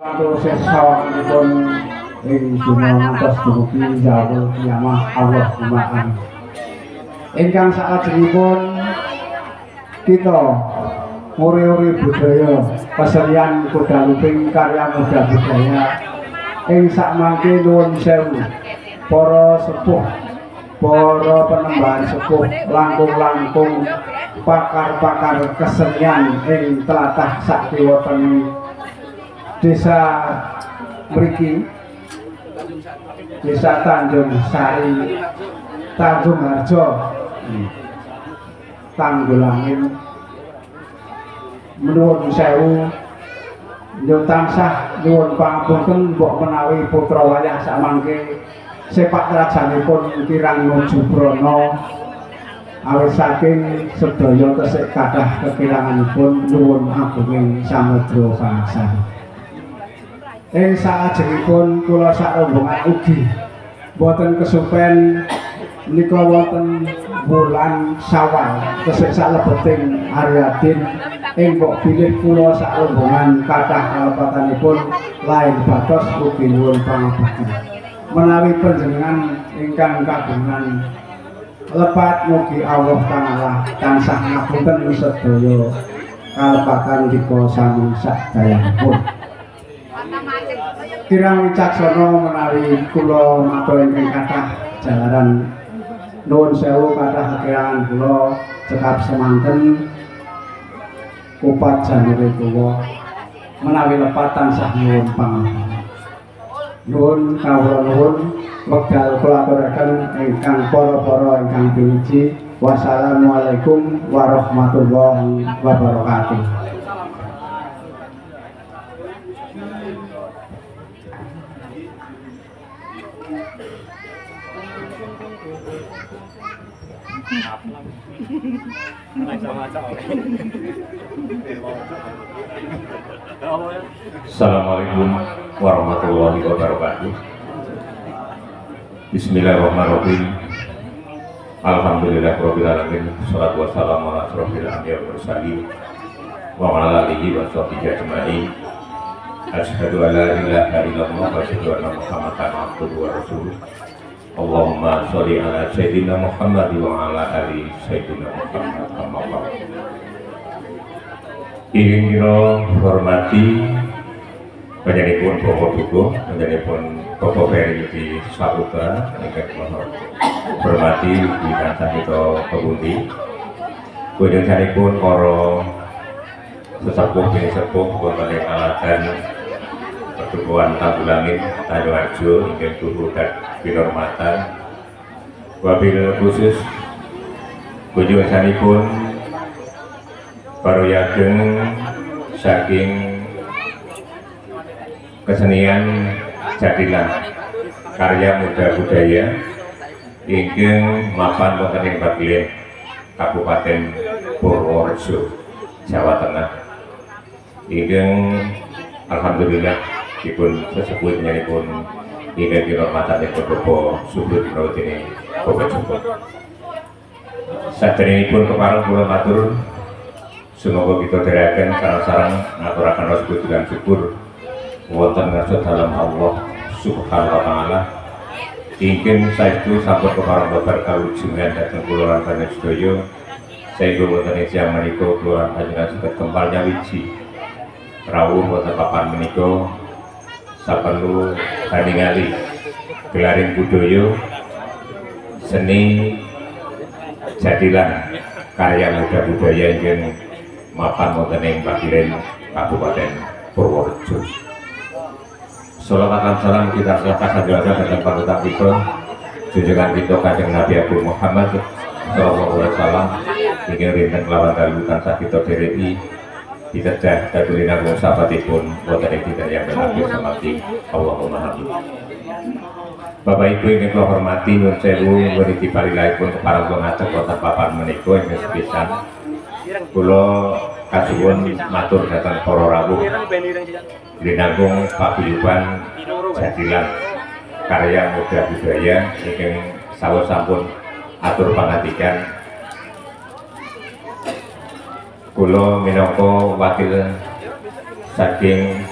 Proses sawanipun ing dina atas dumugi jauh kiamah Allah Subhanahu. Ingkang salajengipun kita uri-uri budaya kesenian kuda lumping karya muda budaya ing sakmangke nuwun sewu para sepuh, para penembahan sepuh, langkung-langkung pakar-pakar kesenian ing tlatah sakiwaten desa mriki, desa Tanjung Sari, Tanjung Harjo, Tanggulangin. Menuwun sewu, nyuwun tansah nyuwun pangapunten mbok menawi putra wayah sakmangke sepak rajanipun kirang nuju brana awit saking sedaya tesih kathah kekiranganipun nyuwun agunging samudra pangsah. Ing salajengipun kula sak rombongan ugi boten kesupen menika wonten bulan Syawal tesih salebeting Aryadin ing kok bilih kula sak rombongan kathah kalepatanipun lain batos ugi nyuwun pangabekti menawi panjenengan ingkang kagungan lepat mugi Allah Ta'ala tansah ngapunten sedaya kalepatan dika sami sadayanipun. Kirang wicaksana menawi kula matur ingkang kathah jalaran nuwun sewu kathah kekirangan kula cekap semanten kupat janure kula menawi lepat tansah nyuwun pangabekti. Nuwun kawula nuwun wekdal kula aturaken ingkang para ingkang pinuji. Wassalamualaikum warahmatullahi wabarakatuh. Assalamualaikum warahmatullahi wabarakatuh. Bismillahirrahmanirrahim. Alhamdulillahirabbil alamin. Shalatu wassalamu ala asyrofil anbiya'i wal mursalin wa ala alihi wa sahbihi ajma'in. Asyhadu an la ilaha illallah wa asyhadu anna Muhammadan abduhu wa rasuluh. Allahumma sholli ala sayyidina Muhammad wa ala ali sayyidina Muhammad kama ingin kita hormati panjenenganipun Bapak Dukuh, panjenenganipun Bapak Ferry di Saputra, ingkang hormati di kancah kita kebundi. Panjenenganipun para sesepuh bini sepuh wonten ing Aladan Pertukuan Tanggulangin, Tanjung Harjo, ingkang tuhu dan pinhormatan. Wabil khusus kunjunganipun para yageng saking kesenian Jadilan karya muda budaya ingkang mapan wonten ing Baglen Kabupaten Purworejo, Jawa Tengah. Ingkang alhamdulillah dipun sesepuh nyanipun ingkang dirahmatanipun Bapak Subud Rawatini Bapak Joko. Saderengipun kepareng kula matur semoga kita dherekaken sareng-sareng ngaturaken rasa puji lan syukur wonten ngarsa dalam Allah Subhanahu wa taala. Ingkang saestu sampun kepareng babar kawujudan dhateng kula lan panjenengan sedaya. Saengga wonten ing siang menika kula lan panjenengan saged kempal nyawiji rawuh wonten papan menika saperlu ningali gelaring budaya seni Jadilan karya muda budaya ingkang mapan wonten ing Baglen Kabupaten Purworejo. Shalawat dan salam kita serahkan saja dengan panutan kita junjungan kita Kanjeng Nabi Agung Muhammad sallallahu alaihi wasallam ingkang rinten kelawan dalu tansah kita dereki ditedah kadulina sahabatipun wonten ing dinten yang berlaku samati Allahumma amin. Bapak Ibu ingkang kula hormati nuwun sewu menika diparingipun kepareng kula ngajeng wonten papan menika ingkang sepisan kula kasuwun matur dhateng para rawuh linanggung paguyuban Jadilan karya muda budaya ingkang sawuh sampun atur pangandikan kula minangka wakil saking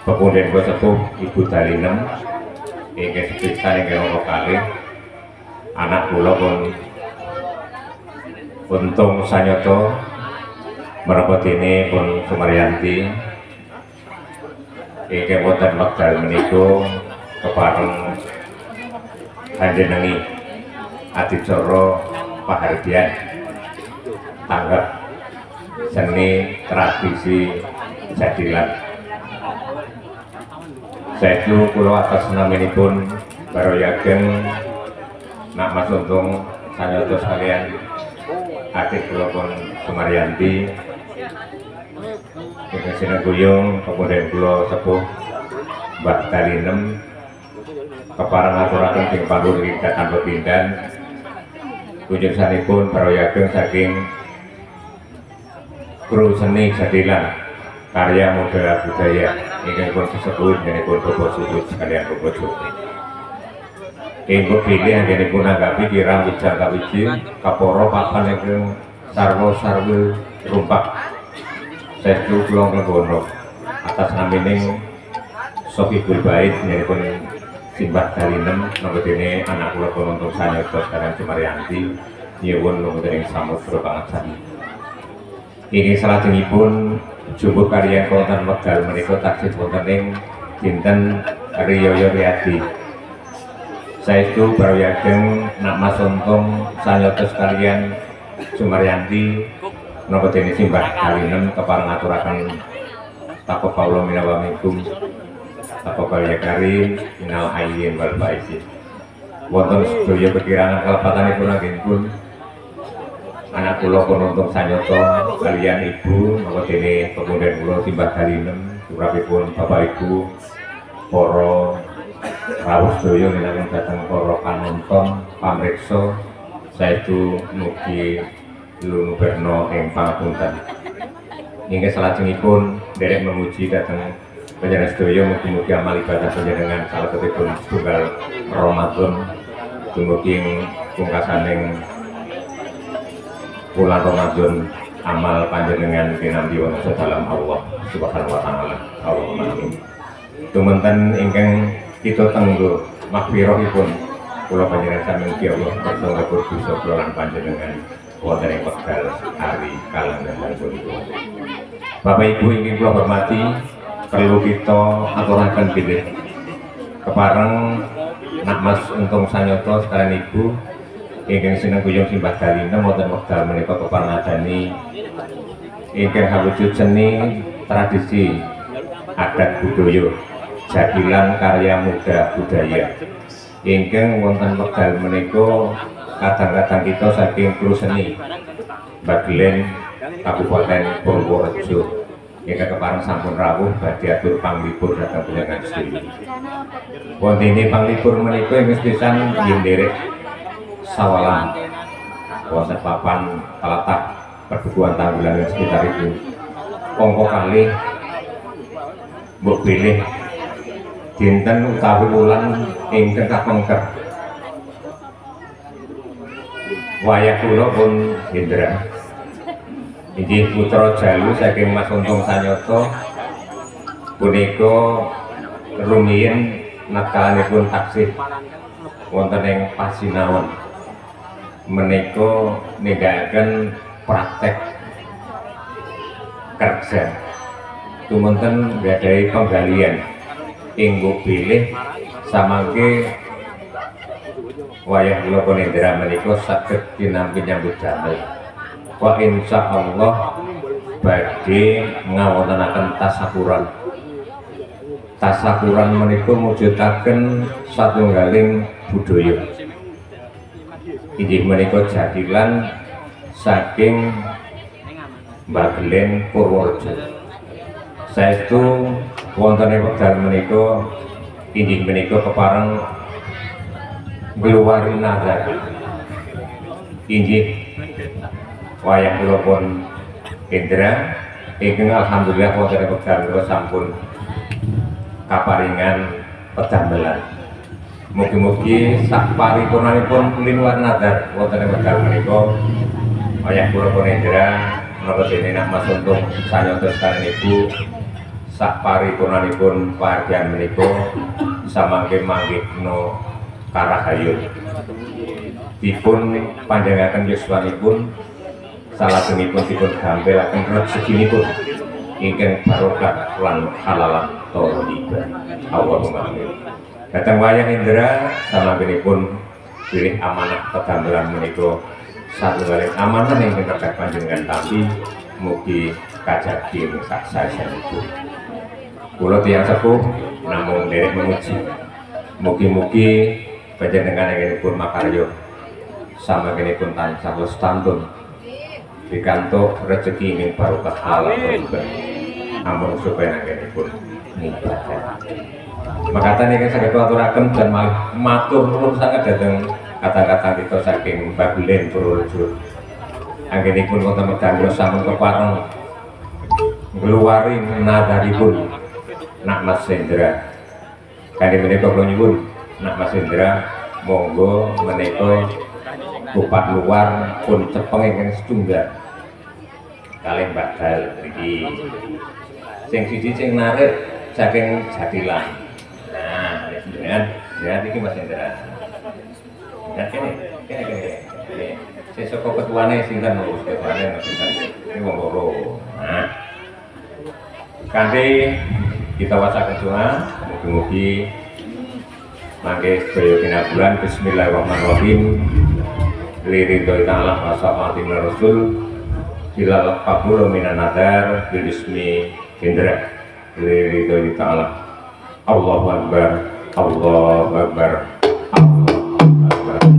Pepunden kula sepuh Ibu Dalinem ingkang sepisan ingkang ana kalih anak kula pun Untung Sanyoto menapa dene pun Sumaryanti ingkang wonten wekdal menika kepareng panjenengi adicara pahargyan tanggap seni tradisi jadilan. Saestu kula atas naminipun baroyaken Nak Mas Untung Sanyoto sekalian adik kula pun Sumaryanti ingkang sineguyung kemudian kula sepuh Mbah Dalinem kepareng aturaken ing panggul ingkang tanpa pindan kunjungsanipun baroyaken saking kru seni jadilan karya muda budaya ingkang pun disebut nyanipun Bapak Sudut sekalian Bapak Joko. Ingkang pilih anggenipun anggapi kirang wijang kawiji kaporo papan ingkang sarwa-sarwa rumpak saestu kula nglegono atas namining Sohibul Bait nyanipun Simbah Dalinem napa dene anak kula Untung Sanyoto sekalian Sumaryanti nyuwun nuwun samudra pangarsani. Ini salajengipun jumbuh karya wonten wekdal menika taksih wonten ing dinten Riyaya Riyadi. Saestu baroyaken Nak Mas Untung Sanyoto sekalian Sumaryanti napa dene Simbah Dalinem kepareng aturaken takok kawula minawa minkum takok karya karim minal ayyin wal faizin. Wonten sedaya pekirangan kalepatanipun anggenipun anak kula Untung Sanyoto kaliyan ibu napa dene pemunden kula Simbah Dalinem surapipun Bapak Ibu para rawuh sedaya minangka dhateng para panonton pamriksa saestu mugi lunuberna ing pangapunten. Ingkang salajengipun derek memuji dhateng panjenengan sedaya mugi-mugi amal ibadah panjenengan salebetipun setunggal Ramadan dumugi ing pungkasaning bulan Ramadan amal panjenengan kinampi wonten dalam Allah Subhanahu wa taala. Allahumma amin. Tumanten ingkang kita tenggo makfirahipun kula panjenengan sami mugi Allah kersa ngapur dosa kula lan panjenengan wonten ing wekdal hari kalenggahan punika. Bapak Ibu ingkang kula hormati, perlu kita aturaken bilih kepareng Nak Mas Untung Sanyoto sekalian Ibu ingkang sineguyung Simbah Dalinem wonten wekdal menika kepareng adani ingkang kawujud seni tradisi adat budaya jadilan karya muda budaya ingkang wonten wekdal menika kadang-kadang kita saking kru seni Bagelen Kabupaten Purworejo ingkang kepareng sampun rawuh badhe atur panglipur dhateng panjenengan sedaya. Wonten ini panglipur menika ing pisan nderek sawalan wonten papan kalatah perbukuan tanggulan ing sekitar itu angka kalih mbok pilih dinten utawi wulan ingkang kapengker wayah kula pun Indra inggih putra jalu saking Mas Untung Sanyoto punika rumiyin nakalanipun taksih wonten ing pasinaon menika nindakaken praktek kerja tumunten gadhahi penggalian inggo bilih samangke wayah kula Ponendra menika saged kinampi nyambut damel wa insyaallah badhe ngawontenaken tasakuran menika mujudaken satunggaling budaya inggih menika jadilan saking Bagelen Purworejo. Saestu wonten ing wekdal menika inggih menika kepareng ngluwari nazar inggih wayah kula pun Indra ingkang alhamdulillah wonten ing wekdal menika sampun kaparingan pedamelan. Mugi-mugi sak paripurnanipun linuwar nazar wonten ing wekdal menika wayah kula Ponendra menapa dene Nak Mas Untung Sanyoto sekalian Ibu sak paripurnanipun pahargyan menika samangke-mangkehna karahayun dipun panjenengaken yuswanipun salajengipun dipun gampelaken rezekinipun ingkang barokah lan halalan thayyiban. Allahumma amin. Dateng wayah Indra samangkenipun pilih amanah tegambelan menika satunggaling amanah ingkang kedah panjenengan tampi mugi kajati saksaesanipun. Kula tiyang sepuh namung derek memuji mugi-mugi panjenengan ingkangipun makarya samangkenipun tansah lestantun pikantuk rezeki ing barokah halal thayyiban. Ampun supaya anggenipun ngibadah. Makatan ingkang saged aturaken dan matur nuwun sanget dhateng kata-kata kita saking Bagulen Purworejo. Anggenipun wonten medal sampun kepareng ngluwari nadaripun Nak Mas Hendra. Kanthi menika kula nyuwun Nak Mas Hendra monggo menika kupat luar pun cepeng ingkang setunggal kalih bakal iki sing siji sing narik saking Jatilan. Nah, ya iki Mas Hendra. Ya kene. Sing saka ketuane sinten ngurus ketuane sinten. Iki wong loro. Nah. Kanthi kita wasaken doa mugi-mugi mangke sedaya kinabulan. Bismillahirrahmanirrahim. Liridhoi ta'ala wa sa'atin rasul bilal qabul minan nadar bil ismi Hendra. Liridhoi ta'ala. Allahu akbar, Allahu akbar, Allahu akbar.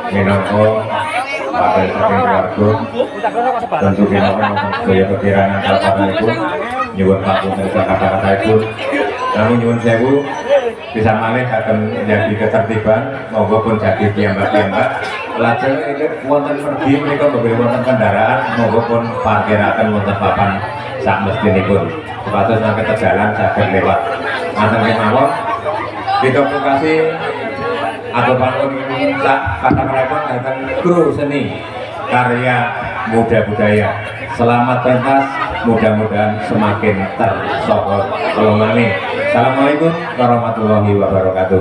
Minangka Bapak saking keluarga tentu minangka sedaya kekirangan kata-kata nyuwun papunten kata-kata ibu. Namun nyuwun sewu bisa malih akan menjadi ketertiban monggo pun jadi piyambak-piyambak lajeng wonten pergi menika mobil wonten kendaraan monggo pun parkiraken wonten papan sak mestinipun supados sampai terjalan saged lewat ngaten kemawon. Kita kasih atau bangun kata mereka tentang kru seni karya muda budaya. Selamat pentas, mudah-mudahan semakin tersokot. Assalamualaikum warahmatullahi wabarakatuh.